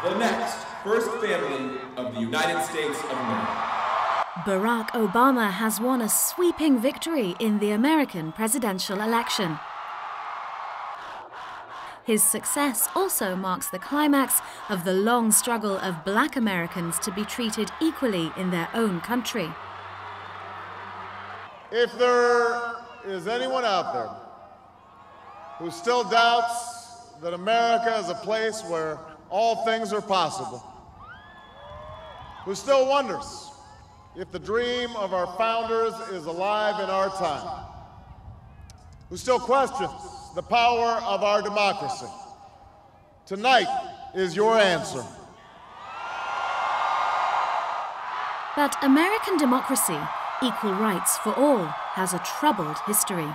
The next First Family of the United States of America. Barack Obama has won a sweeping victory in the American presidential election. His success also marks the climax of the long struggle of Black Americans to be treated equally in their own country. If there is anyone out there who still doubts that America is a place where all things are possible, who still wonders if the dream of our founders is alive in our time, who still questions the power of our democracy, tonight is your answer. But American democracy, equal rights for all, has a troubled history.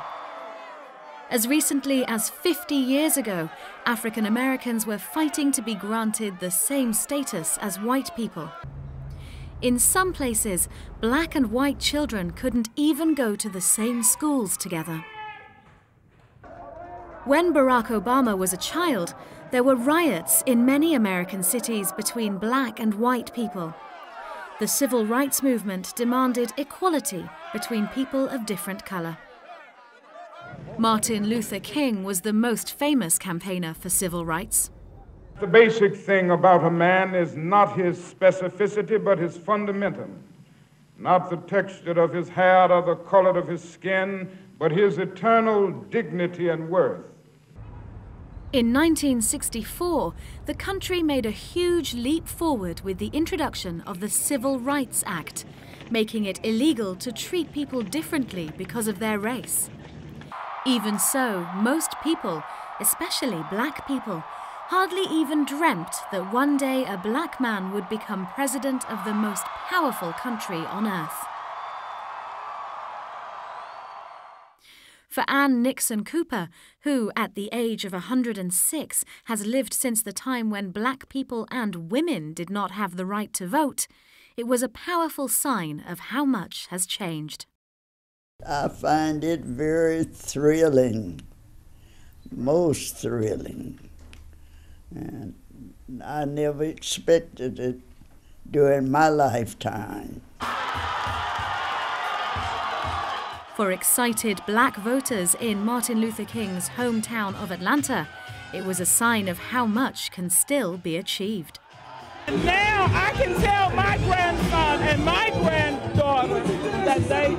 As recently as 50 years ago, African Americans were fighting to be granted the same status as white people. In some places, black and white children couldn't even go to the same schools together. When Barack Obama was a child, there were riots in many American cities between black and white people. The civil rights movement demanded equality between people of different color. Martin Luther King was the most famous campaigner for civil rights. The basic thing about a man is not his specificity, but his fundamentum. Not the texture of his hair or the color of his skin, but his eternal dignity and worth. In 1964, the country made a huge leap forward with the introduction of the Civil Rights Act, making it illegal to treat people differently because of their race. Even so, most people, especially black people, hardly even dreamt that one day a black man would become president of the most powerful country on earth. For Ann Nixon Cooper, who, at the age of 106, has lived since the time when black people and women did not have the right to vote, it was a powerful sign of how much has changed. I find it very thrilling, most thrilling. And I never expected it during my lifetime. For excited black voters in Martin Luther King's hometown of Atlanta, it was a sign of how much can still be achieved. And now I can tell my grandson and my granddaughter that they